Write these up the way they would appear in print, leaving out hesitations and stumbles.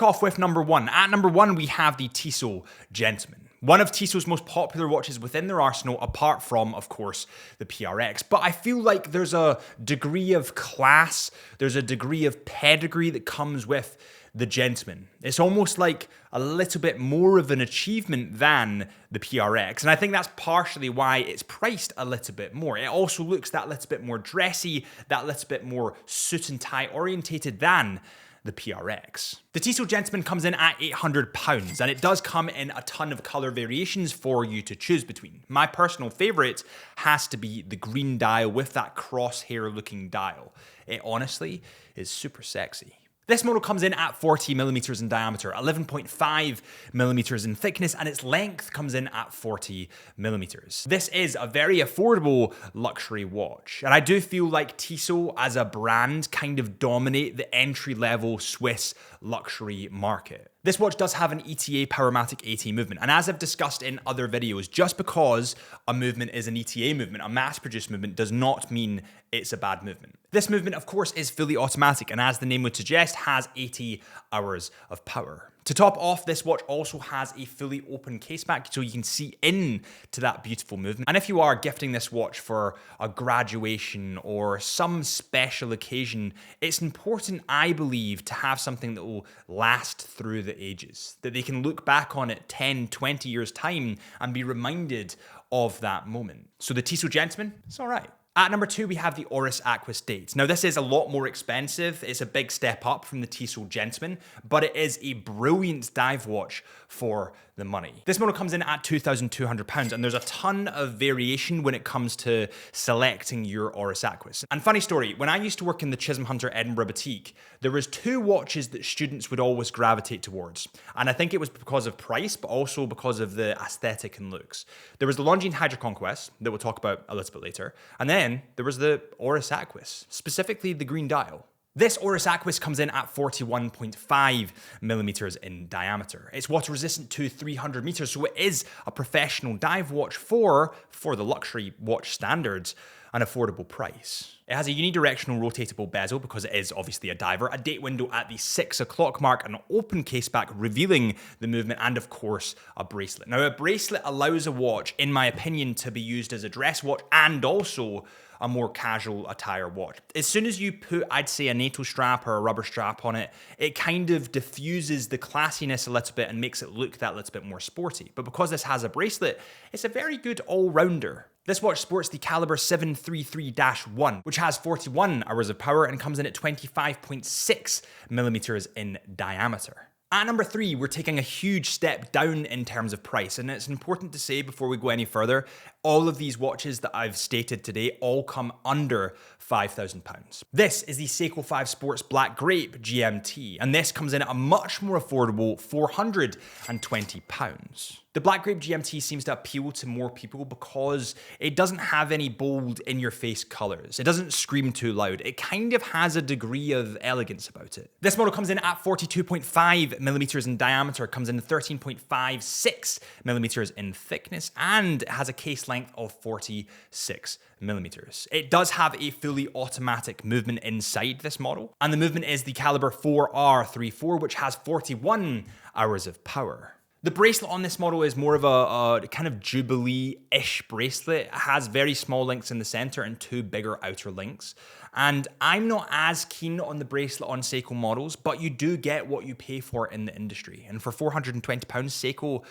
Off with number one. At number one, we have the Tissot Gentleman. One of Tissot's most popular watches within their arsenal, apart from, of course, the PRX. But I feel like there's a degree of class, there's a degree of pedigree that comes with the Gentleman. It's almost like a little bit more of an achievement than the PRX. And I think that's partially why it's priced a little bit more. It also looks that little bit more dressy, that little bit more suit and tie orientated than the PRX. The Tissot Gentleman comes in at £800, and it does come in a ton of color variations for you to choose between. My personal favorite has to be the green dial with that crosshair looking dial. It honestly is super sexy. This model comes in at 40mm in diameter, 11.5mm in thickness, and its length comes in at 40mm. This is a very affordable luxury watch, and I do feel like Tissot as a brand kind of dominate the entry-level Swiss luxury market. This watch does have an ETA Powermatic AT movement, and as I've discussed in other videos, just because a movement is an ETA movement, a mass-produced movement, does not mean it's a bad movement. This movement, of course, is fully automatic, and as the name would suggest, has 80 hours of power. To top off, this watch also has a fully open case back, so you can see into that beautiful movement. And if you are gifting this watch for a graduation or some special occasion, it's important, I believe, to have something that will last through the ages, that they can look back on it 10, 20 years' time and be reminded of that moment. So the Tissot Gentleman, it's all right. At number two, we have the Oris Aquis Date. Now, this is a lot more expensive. It's a big step up from the Tissot Gentleman, but it is a brilliant dive watch for the money. This model comes in at £2,200, and there's a ton of variation when it comes to selecting your Oris Aquis. And funny story, when I used to work in the Chisholm Hunter Edinburgh boutique, there was two watches that students would always gravitate towards. And I think it was because of price, but also because of the aesthetic and looks. There was the Longines Hydra Conquest that we'll talk about a little bit later. And then there was the Oris Aquis, specifically the green dial. This Oris Aquis comes in at 41.5mm in diameter. It's water resistant to 300 meters, so it is a professional dive watch for the luxury watch standards, an affordable price. It has a unidirectional rotatable bezel because it is obviously a diver, a date window at the 6 o'clock mark, an open case back revealing the movement, and of course a bracelet. Now, a bracelet allows a watch, in my opinion, to be used as a dress watch and also a more casual attire watch. As soon as you put, I'd say, a NATO strap or a rubber strap on it, it kind of diffuses the classiness a little bit and makes it look that little bit more sporty. But because this has a bracelet, it's a very good all-rounder. This watch sports the caliber 733-1, which has 41 hours of power and comes in at 25.6mm in diameter. At number three, we're taking a huge step down in terms of price, and it's important to say before we go any further, all of these watches that I've stated today all come under £5,000. This is the Seiko 5 Sports Black Grape GMT, and this comes in at a much more affordable £420. The Black Grape GMT seems to appeal to more people because it doesn't have any bold in-your-face colors. It doesn't scream too loud. It kind of has a degree of elegance about it. This model comes in at 42.5mm in diameter, comes in 13.56mm in thickness, and it has a case length of 46mm. It does have a fully automatic movement inside this model, and the movement is the caliber 4R34, which has 41 hours of power. The bracelet on this model is more of a kind of Jubilee-ish bracelet. It has very small links in the center and two bigger outer links. And I'm not as keen on the bracelet on Seiko models, but you do get what you pay for in the industry. And for £420, Seiko,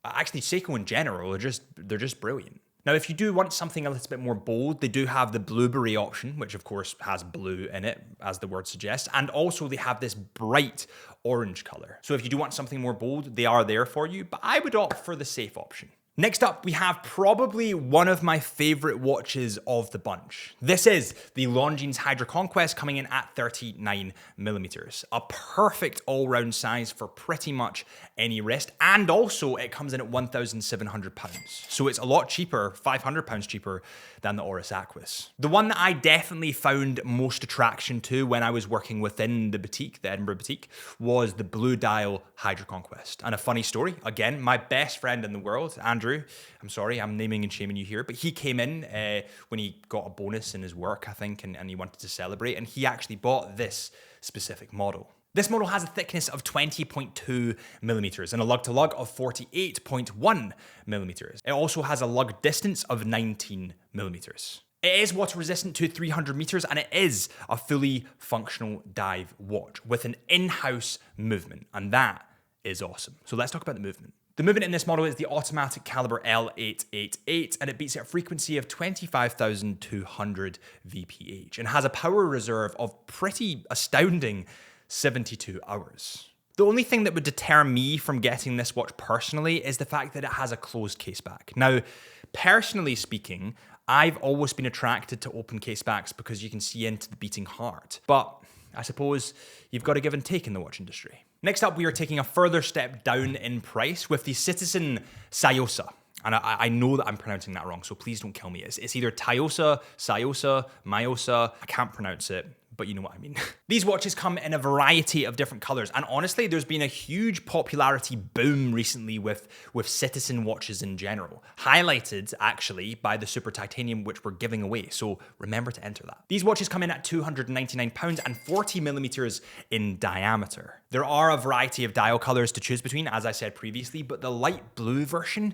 actually Seiko in general, they're just brilliant. Now, if you do want something a little bit more bold, they do have the blueberry option, which of course has blue in it, as the word suggests. And also they have this bright orange color. So if you do want something more bold, they are there for you, but I would opt for the safe option. Next up, we have probably one of my favorite watches of the bunch. This is the Longines Hydra Conquest coming in at 39mm. A perfect all-round size for pretty much any wrist, and also it comes in at £1,700. So it's a lot cheaper, £500 cheaper than the Oris Aquis. The one that I definitely found most attraction to when I was working within the boutique, the Edinburgh boutique, was the Blue Dial Hydra Conquest. And a funny story, again, my best friend in the world, Andrew, I'm sorry, I'm naming and shaming you here, but he came in when he got a bonus in his work, I think, and he wanted to celebrate, and he actually bought this specific model. This model has a thickness of 20.2 millimeters and a lug to lug of 48.1 millimeters. It also has a lug distance of 19 millimeters. It is water resistant to 300 meters and it is a fully functional dive watch with an in-house movement, and that is awesome. So let's talk about the movement. The movement in this model is the automatic caliber L888 and it beats at a frequency of 25,200 VPH and has a power reserve of pretty astounding 72 hours. The only thing that would deter me from getting this watch personally is the fact that it has a closed case back. Now, personally speaking, I've always been attracted to open case backs because you can see into the beating heart. But I suppose you've got to give and take in the watch industry. Next up, we are taking a further step down in price with the Citizen Sayosa. And I know that I'm pronouncing that wrong, so please don't kill me. It's either Tyosa, Sayosa, Mayosa. I can't pronounce it, but you know what I mean. These watches come in a variety of different colors. And honestly, there's been a huge popularity boom recently with Citizen watches in general. Highlighted, actually, by the Super Titanium, which we're giving away. So remember to enter that. These watches come in at £299 and 40 millimeters in diameter. There are a variety of dial colors to choose between, as I said previously, but the light blue version,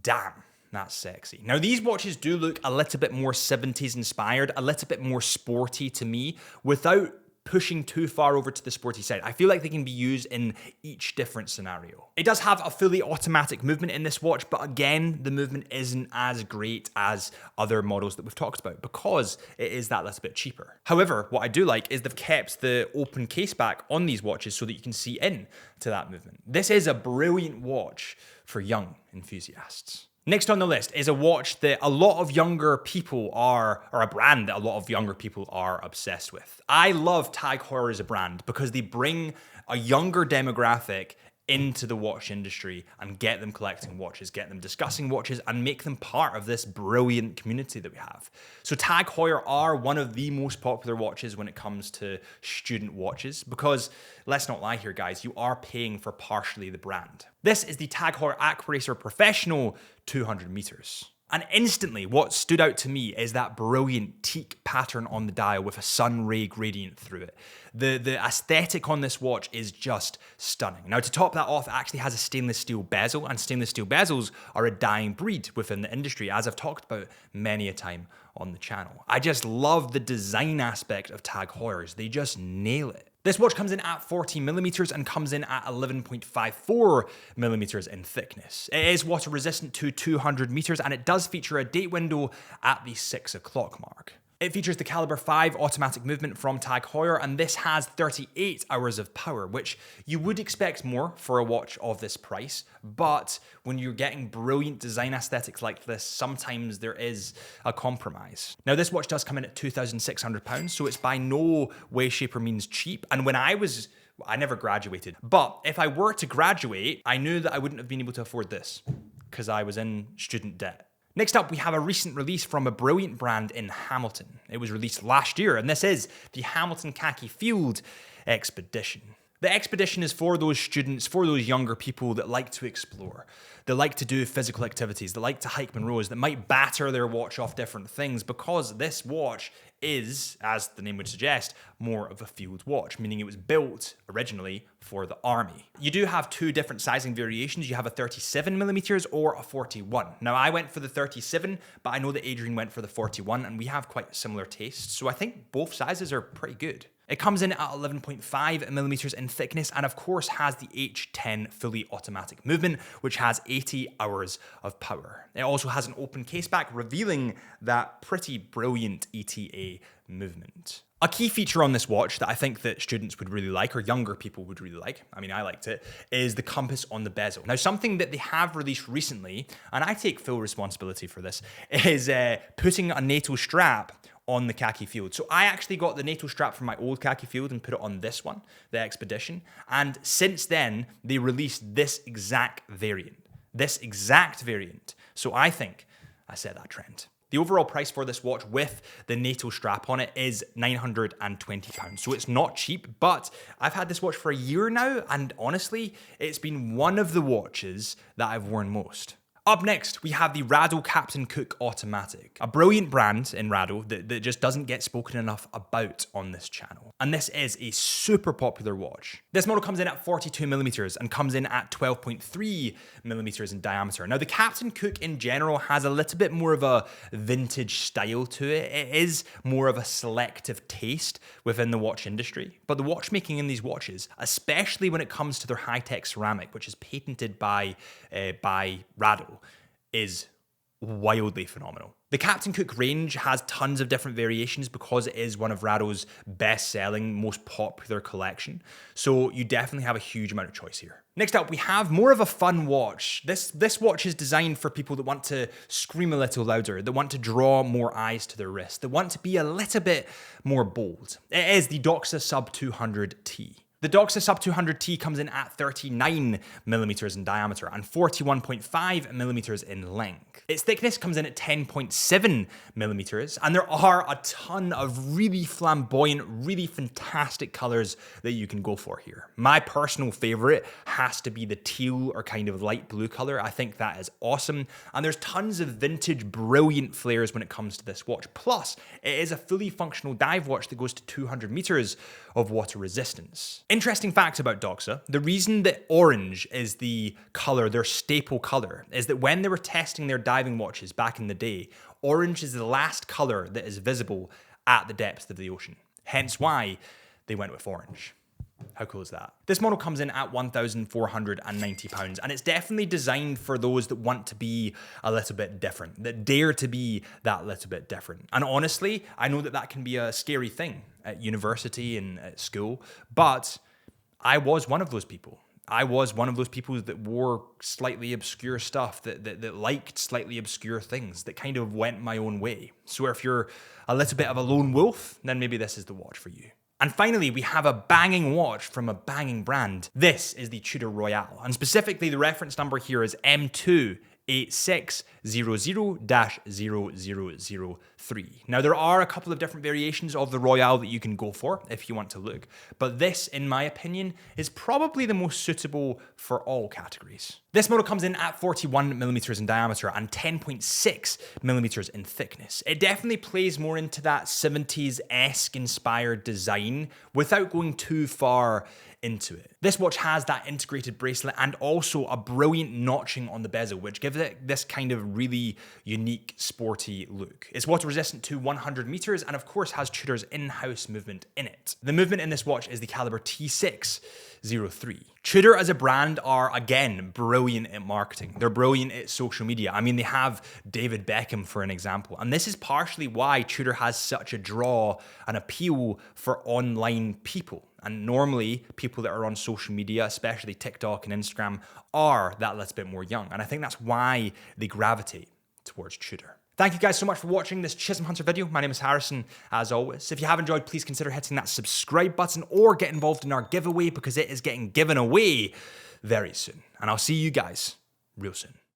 damn, that's sexy. Now, these watches do look a little bit more 70s inspired, a little bit more sporty to me, without pushing too far over to the sporty side. I feel like they can be used in each different scenario. It does have a fully automatic movement in this watch, but again, the movement isn't as great as other models that we've talked about because it is that little bit cheaper. However, what I do like is they've kept the open case back on these watches so that you can see in to that movement. This is a brilliant watch for young enthusiasts. Next on the list is a watch that a lot of younger people are, or a brand that a lot of younger people are obsessed with. I love Tag Heuer as a brand because they bring a younger demographic into the watch industry and get them collecting watches, get them discussing watches, and make them part of this brilliant community that we have. So Tag Heuer are one of the most popular watches when it comes to student watches because, let's not lie here guys, you are paying for partially the brand. This is the Tag Heuer Aquaracer Professional 200 meters. And instantly, what stood out to me is that brilliant teak pattern on the dial with a sun ray gradient through it. The aesthetic on this watch is just stunning. Now, to top that off, it actually has a stainless steel bezel, and stainless steel bezels are a dying breed within the industry, as I've talked about many a time on the channel. I just love the design aspect of Tag Heuer's. They just nail it. This watch comes in at 40 millimeters and comes in at 11.54 millimeters in thickness. It is water resistant to 200 meters and it does feature a date window at the 6 o'clock mark. It features the Caliber 5 automatic movement from Tag Heuer, and this has 38 hours of power, which you would expect more for a watch of this price, but when you're getting brilliant design aesthetics like this, sometimes there is a compromise. Now, this watch does come in at £2,600, so it's by no way, shape, or means cheap, and when I never graduated, but if I were to graduate, I knew that I wouldn't have been able to afford this, because I was in student debt. Next up, we have a recent release from a brilliant brand in Hamilton. It was released last year, and this is the Hamilton Khaki Field Expedition. The Expedition is for those students, for those younger people that like to explore, that like to do physical activities, that like to hike Monroes, that might batter their watch off different things, because this watch is, as the name would suggest, more of a field watch, meaning it was built originally for the army. You do have two different sizing variations. You have a 37 millimeters or a 41. Now, I went for the 37, but I know that Adrian went for the 41, and we have quite similar tastes, so I think both sizes are pretty good. It comes in at 11.5 millimeters in thickness and of course has the H10 fully automatic movement, which has 80 hours of power. It also has an open caseback revealing that pretty brilliant ETA movement. A key feature on this watch that I think that students would really like, or younger people would really like, I mean, I liked it, is the compass on the bezel. Now, something that they have released recently, and I take full responsibility for this, is putting a NATO strap on the Khaki Field. So I actually got the NATO strap from my old Khaki Field and put it on this one, the Expedition. And since then, they released this exact variant. So I think I set that trend. The overall price for this watch with the NATO strap on it is £920. So it's not cheap, but I've had this watch for a year now, and honestly, it's been one of the watches that I've worn most. Up next, we have the Rado Captain Cook Automatic, a brilliant brand in Rado that just doesn't get spoken enough about on this channel. And this is a super popular watch. This model comes in at 42mm and comes in at 12.3mm in diameter. Now, the Captain Cook in general has a little bit more of a vintage style to it. It is more of a selective taste within the watch industry. But the watchmaking in these watches, especially when it comes to their high-tech ceramic, which is patented by Rado, is wildly phenomenal. The Captain Cook range has tons of different variations because it is one of Rado's best-selling, most popular collection. So you definitely have a huge amount of choice here. Next up, we have more of a fun watch. This watch is designed for people that want to scream a little louder, that want to draw more eyes to their wrist, that want to be a little bit more bold. It is the Doxa Sub 200T. The Doxa Sub 200T comes in at 39mm in diameter and 41.5mm in length. Its thickness comes in at 10.7mm, and there are a ton of really flamboyant, really fantastic colors that you can go for here. My personal favorite has to be the teal or kind of light blue color. I think that is awesome, and there's tons of vintage, brilliant flares when it comes to this watch. Plus, it is a fully functional dive watch that goes to 200 meters of water resistance. Interesting fact about Doxa, the reason that orange is the color, their staple color, is that when they were testing their diving watches back in the day, orange is the last color that is visible at the depths of the ocean. Hence why they went with orange. How cool is that? This model comes in at £1,490, and it's definitely designed for those that want to be a little bit different, that dare to be that little bit different. And honestly, I know that that can be a scary thing at university and at school, but I was one of those people. I was one of those people that wore slightly obscure stuff, that liked slightly obscure things, that kind of went my own way. So if you're a little bit of a lone wolf, then maybe this is the watch for you. And finally, we have a banging watch from a banging brand. This is the Tudor Royale, and specifically the reference number here is M28600-0003. Now, there are a couple of different variations of the Royale that you can go for if you want to look, but this, in my opinion, is probably the most suitable for all categories. This model comes in at 41mm in diameter and 10.6mm in thickness. It definitely plays more into that 70s-esque inspired design without going too far into it. This watch has that integrated bracelet and also a brilliant notching on the bezel, which gives it this kind of really unique, sporty look. It's water resistant to 100 meters and of course has Tudor's in-house movement in it. The movement in this watch is the caliber T603. Tudor as a brand are, again, brilliant at marketing. They're brilliant at social media. I mean, they have David Beckham, for an example. And this is partially why Tudor has such a draw and appeal for online people. And normally, people that are on social media, especially TikTok and Instagram, are that little bit more young. And I think that's why they gravitate towards Tudor. Thank you guys so much for watching this Chisholm Hunter video. My name is Harrison, as always. If you have enjoyed, please consider hitting that subscribe button or get involved in our giveaway because it is getting given away very soon. And I'll see you guys real soon.